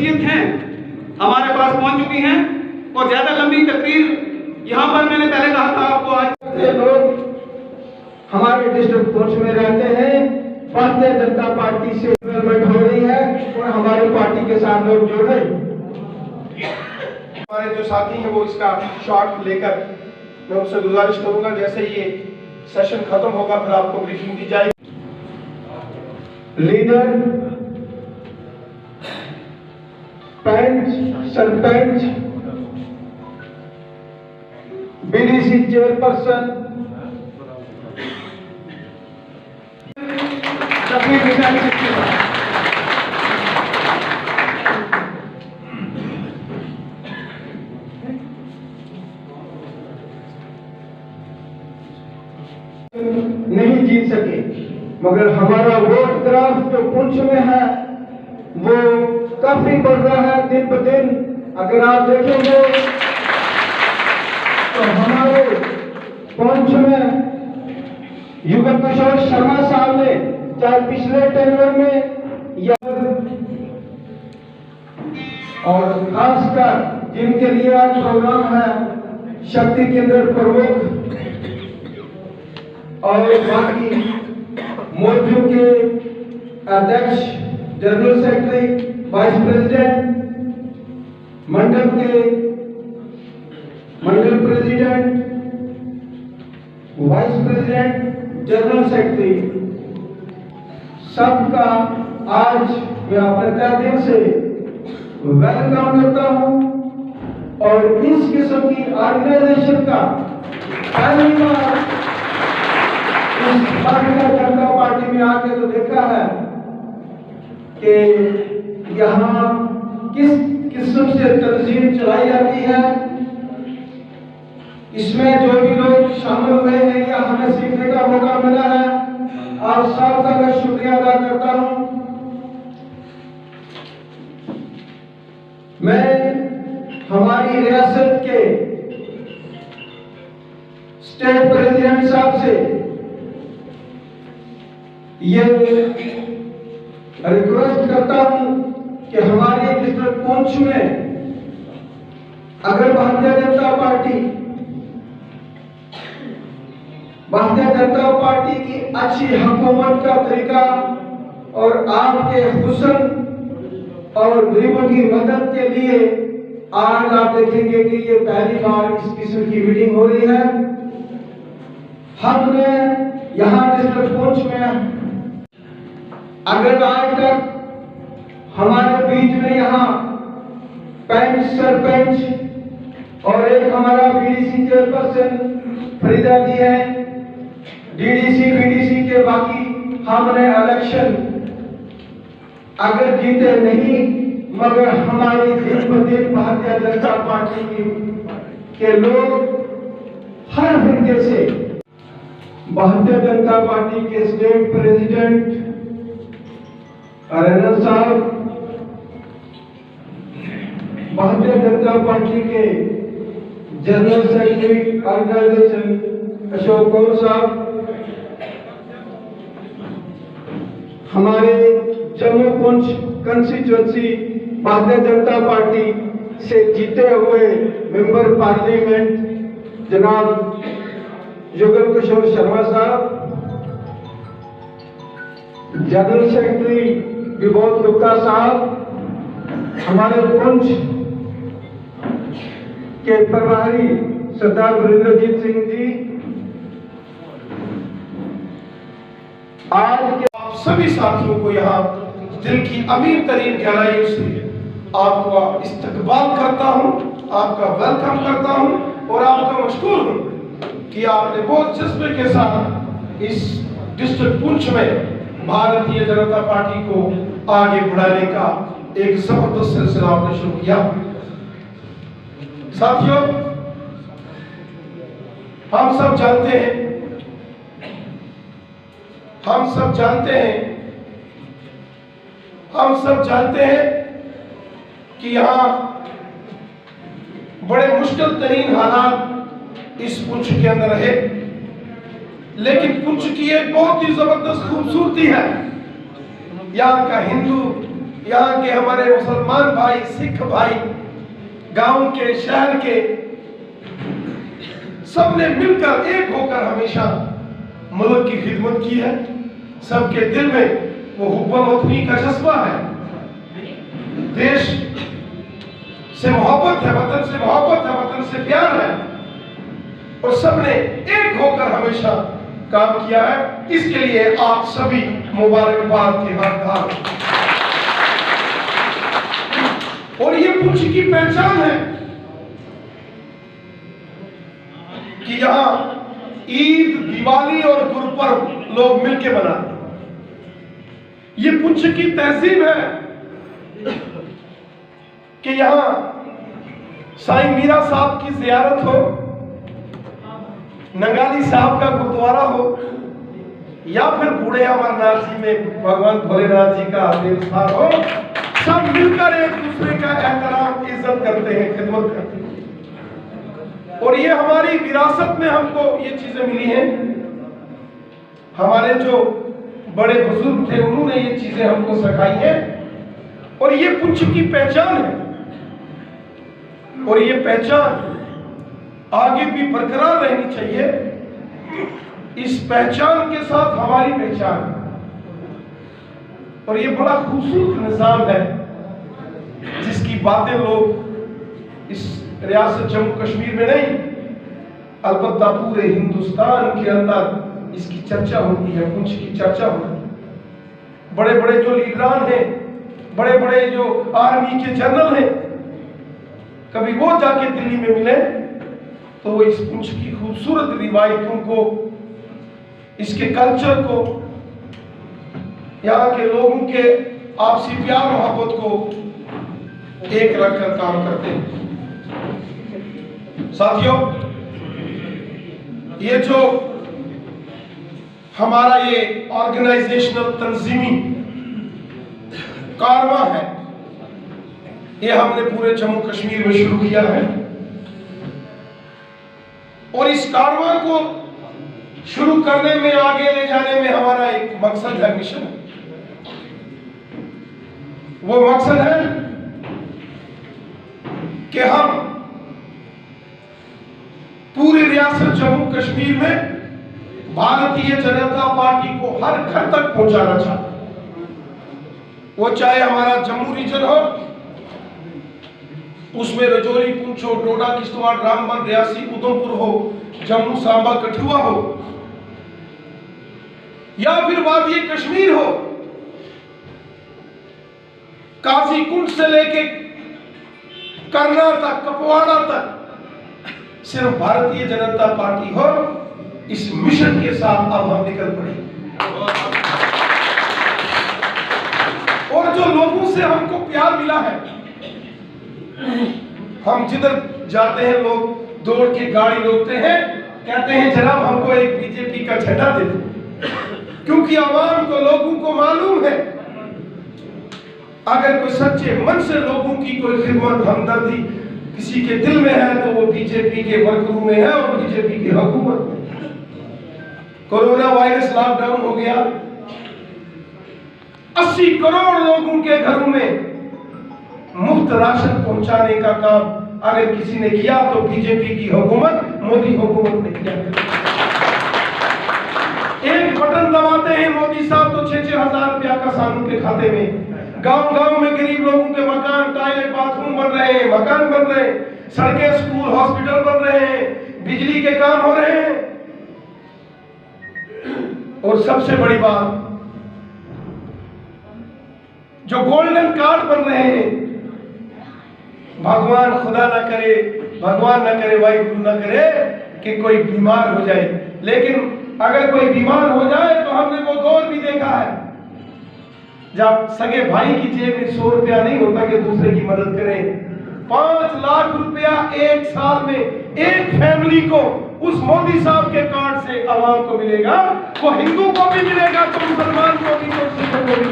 शख्सियत हैं हमारे पास पहुंच चुकी हैं और ज़्यादा लंबी तकरीर यहाँ पर मैंने पहले कहा था आपको, आज लोग हमारे डिस्ट्रिक्ट पुंछ में रहते हैं। भारतीय जनता पार्टी से डेवलपमेंट हो रही है और हमारी पार्टी के साथ लोग जुड़ रहे हैं। हमारे जो साथी हैं वो इसका शॉट लेकर मैं उनसे गुजारिश करूंगा, जैसे ये सेशन खत्म होगा फिर आपको ब्रीफिंग दी जाएगी। लीडर, पंच, सरपंच, बीडीसी चेयरपर्सन, नहीं जीत सके, मगर हमारा वोट ड्राफ्ट जो पुंछ में है वो काफी बढ़ रहा है दिन ब दिन। अगर आप देखेंगे तो हमारे पुंछ में युगल किशोर शर्मा साहब ने चाहे पिछले टेन्योर में या और खासकर जिनके लिए आज प्रोग्राम है शक्ति केंद्र प्रमुख और बाकी मोर्चों के अध्यक्ष, जनरल सेक्रेटरी, वाइस प्रेसिडेंट, मंडल president, vice president, general secretary, सबका आज मैं अपने तहे दिल से वेलकम करता हूं। और इस किस्म की ऑर्गेनाइजेशन का पहली बार इस भारतीय जनता पार्टी में आके तो देखा है कि यहाँ किस किस्म से तंजीम चलाई जाती है। इसमें जो भी लोग शामिल हुए हैं या हमें सीखने का मौका मिला है, आप सबका मैं शुक्रिया अदा करता हूं। मैं हमारी रियासत के स्टेट प्रेसिडेंट साहब से ये रिक्वेस्ट करता हूं कि हमारे डिस्ट्रिक्ट पुंछ में अगर भारतीय जनता पार्टी की अच्छी हुकूमत का तरीका और आपके हुस्न और गरीबों की मदद के लिए आज आप देखेंगे कि ये पहली बार इस किस्म की मीटिंग हो रही है। हमने यहाँ डिस्ट्रिक्ट पुंछ में अगर आज तक हमारे बीच में यहाँ पंच, सरपंच और एक हमारा बीडीसी चेयरपर्सन फरीदा जी है, डीडीसी बीडीसी के बाकी हमने इलेक्शन अगर जीते नहीं, मगर हमारी दिन ब दिन भारतीय जनता पार्टी के लोग हर तरीके से भारतीय जनता पार्टी के स्टेट प्रेसिडेंट अरेना साहब, भारतीय जनता पार्टी के general secretary organisation Ashok Kaur साहब, हमारे जम्मू पुंछ कंस्टिट्यूएंसी भारतीय जनता पार्टी से जीते हुए मेंबर पार्लियामेंट जनाब युगल किशोर शर्मा साहब, जनरल सेक्रेटरी विबोध गुप्ता साहब, हमारे पुंछ के प्रभारी सरदार वीरेंद्रजीत सिंह जी, आज के आप सभी साथियों को यहाँ दिल की अमीर तरीन गहराइयों से आपका इस्तकबाल करता हूँ, आपका वेलकम करता हूँ और आपका मशकूर हूँ कि आपने बहुत जज्बे के साथ इस डिस्ट्रिक्ट पुंछ में भारतीय जनता पार्टी को आगे बढ़ाने का एक जबरदस्त सिलसिला आपने शुरू किया। साथियों, हम सब जानते हैं कि यहाँ बड़े मुश्किल तरीन हालात इस पुंछ के अंदर रहे, लेकिन पुंछ की एक बहुत ही जबरदस्त खूबसूरती है। यहाँ का हिंदू, यहाँ के हमारे मुसलमान भाई, सिख भाई, गांव के, शहर के, सबने मिलकर एक होकर हमेशा मुल्क की खिदमत की है। सबके दिल में वो हुब्बुल वतनी का जज्बा है, देश से मोहब्बत है, वतन से मोहब्बत है, वतन से प्यार है, और सबने एक होकर हमेशा काम किया है। इसके लिए आप सभी मुबारकबाद के हकदार। और ये पुंछ की पहचान है कि यहां ईद, दिवाली और गुरपर्व लोग मिलके मनाते हैं। ये पुंछ की तहजीब है कि यहां साईं मीरा साहब की जियारत हो, नंगाली साहब का गुरुद्वारा हो, या फिर बूढ़े अमरनाथ जी में भगवान भोलेनाथ जी का देवस्थान हो, सब मिलकर एक दूसरे का एहतराम, इज्जत करते हैं, खिदमत करते हैं। और ये हमारी विरासत में हमको ये चीजें मिली हैं। हमारे जो बड़े बुजुर्ग थे उन्होंने ये चीजें हमको सिखाई हैं, और ये पुंछ की पहचान है। और ये पहचान आगे भी बरकरार रहनी चाहिए। इस पहचान के साथ हमारी पहचान, और ये बड़ा खूबसूरत निजाम है जिसकी बातें लोग इस रियासत जम्मू कश्मीर में नहीं, अलबत्ता पूरे हिंदुस्तान के अंदर इसकी चर्चा होती है, पुंछ की चर्चा होती है। बड़े बड़े जो लीडरान हैं, बड़े बड़े जो आर्मी के जनरल हैं, कभी वो जाके दिल्ली में मिले तो वो इस पुंछ की खूबसूरत रिवायतों को, इसके कल्चर को, यहाँ के लोगों के आपसी प्यार मोहब्बत को एक रखकर काम करते हैं। साथियों, ये जो हमारा ये ऑर्गेनाइजेशनल तंजीमी कारवां है, ये हमने पूरे जम्मू कश्मीर में शुरू किया है। और इस कारवां को शुरू करने में, आगे ले जाने में हमारा एक मकसद है, मिशन है। वो मकसद है कि हम पूरी रियासत जम्मू कश्मीर में भारतीय जनता पार्टी को हर घर तक पहुंचाना चाहते हैं। वो चाहे हमारा जम्मू रीजन हो, उसमें रजौरी, पुंछ हो, डोडा, किश्तवाड़, रामबन, रियासी, उधमपुर हो, जम्मू, सांबा, कठुआ हो, या फिर वादी कश्मीर हो, काजी कुंड से लेके करना तक, कपवाड़ा तक, सिर्फ भारतीय जनता पार्टी हो। इस मिशन के साथ अब हम निकल पड़े। और जो लोगों से हमको प्यार मिला है, हम जिधर जाते हैं लोग दौड़ के गाड़ी रोकते हैं, कहते हैं जनाब हमको एक बीजेपी का झंडा दे दो, क्योंकि आवाम को, लोगों को मालूम है अगर कोई सच्चे मन से लोगों की कोई खिदमत, हमदर्दी किसी के दिल में है तो वो बीजेपी के वर्करों में है और बीजेपी की हुकूमत में। कोरोना वायरस लॉकडाउन हो गया, 80 करोड़ लोगों के घरों में मुफ्त राशन पहुंचाने का काम अगर किसी ने किया तो बीजेपी की हुकूमत, मोदी हुकूमत ने किया। एक बटन दबाते हैं मोदी साहब तो 6-6 हजार रुपया का सानू के खाते में। गांव गांव में गरीब लोगों के मकान, टॉयलेट, बाथरूम बन रहे हैं, मकान बन रहे हैं, सड़कें, स्कूल, हॉस्पिटल बन रहे हैं, बिजली के काम हो रहे हैं। और सबसे बड़ी बात, जो गोल्डन कार्ड बन रहे हैं, भगवान खुदा ना करे, भगवान ना करे, वाहिगुरु ना करे कि कोई बीमार हो जाए, लेकिन अगर कोई बीमार हो जाए तो हमने वो दौर भी देखा है जब सगे भाई की जेब में 100 रुपया नहीं होता कि दूसरे की मदद करें। 5 लाख रुपया एक साल में एक फैमिली को उस मोदी साहब के कार्ड से आवाम को मिलेगा। वो हिंदू को भी मिलेगा तो मुसलमान को भी, तो सिखों को भी,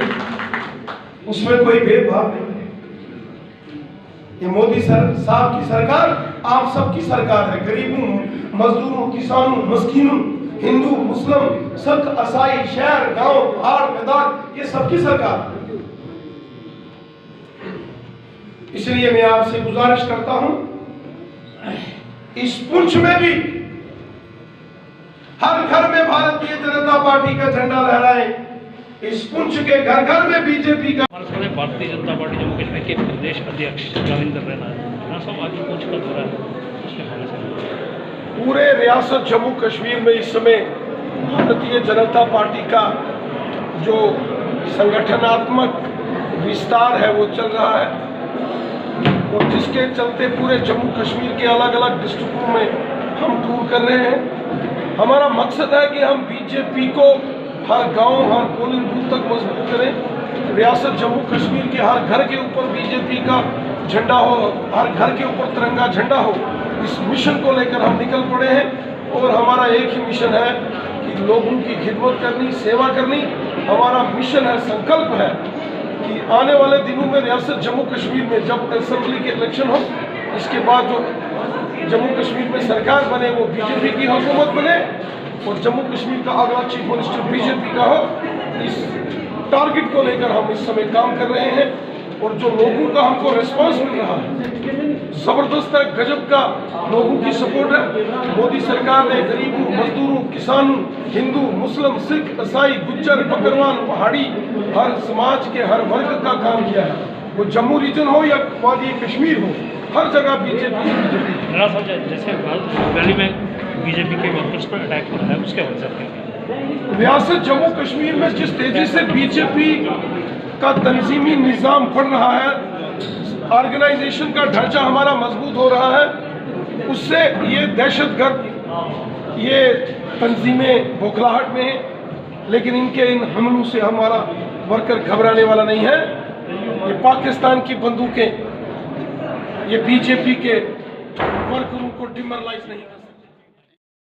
उसमें कोई भेदभाव नहीं। ये मोदी साहब की सरकार आप सबकी सरकार है। गरीबों, मजदूरों, किसानों, मस्कीनों, हिंदू, मुस्लिम, सिख, ईसाई, शहर, गांव, पहाड़, मैदान, ये सबकी सरकार है। इसलिए मैं आपसे गुजारिश करता हूं, इस पुंछ में भी हर घर में भारतीय जनता पार्टी का झंडा लहराएं। इस पुंछ के घर घर में बीजेपी का। भारतीय जनता पार्टी जम्मू कश्मीर के प्रदेश अध्यक्ष रविंद्र रैना है, सब आज पुंछ का दौरा है। पूरे रियासत जम्मू कश्मीर में इस समय भारतीय जनता पार्टी का जो संगठनात्मक विस्तार है वो चल रहा है, और जिसके चलते पूरे जम्मू कश्मीर के अलग अलग डिस्ट्रिक्टों में हम टूर कर रहे हैं। हमारा मकसद है कि हम बीजेपी को हर गांव, हर पोलिंग बूथ तक मजबूत करें। रियासत जम्मू कश्मीर के हर घर के ऊपर बीजेपी का झंडा हो, हर घर के ऊपर तिरंगा झंडा हो। इस मिशन को लेकर हम निकल पड़े हैं, और हमारा एक ही मिशन है कि लोगों की खिदमत करनी, सेवा करनी। हमारा मिशन है, संकल्प है कि आने वाले दिनों में रियासत जम्मू कश्मीर में जब असेंबली के इलेक्शन हो, इसके बाद जो जम्मू कश्मीर में सरकार बने वो बीजेपी की हुकूमत बने, और जम्मू कश्मीर का अगला चीफ मिनिस्टर बीजेपी का हो। इस टारगेट को लेकर हम इस समय काम कर रहे हैं, और जो लोगों का हमको रिस्पांस मिल रहा है जबरदस्त है, गजब का लोगों की सपोर्ट है। मोदी सरकार ने गरीबों, मजदूरों, किसानों, हिंदू, मुस्लिम, सिख, ईसाई, गुज्जर, बकरवाल, पहाड़ी, हर समाज के हर वर्ग का काम किया है। वो जम्मू रीजन हो या वादी कश्मीर हो, हर जगह बीजेपी। जैसे वैली में बीजेपी के वर्कर्स पर अटैक हो रहा है, उसके वजह से रियासत जम्मू कश्मीर में जिस तेजी से बीजेपी का तंजीमी निज़ाम बढ़ रहा है, ऑर्गेनाइजेशन का ढांचा हमारा मजबूत हो रहा है, उससे ये दहशतगर्द, ये तंजीमें बौखलाहट में हैं, लेकिन इनके इन हमलों से हमारा वर्कर घबराने वाला नहीं है। ये पाकिस्तान की बंदूकें ये बीजेपी के वर्करों को डिमोरलाइज नहीं कर सकती।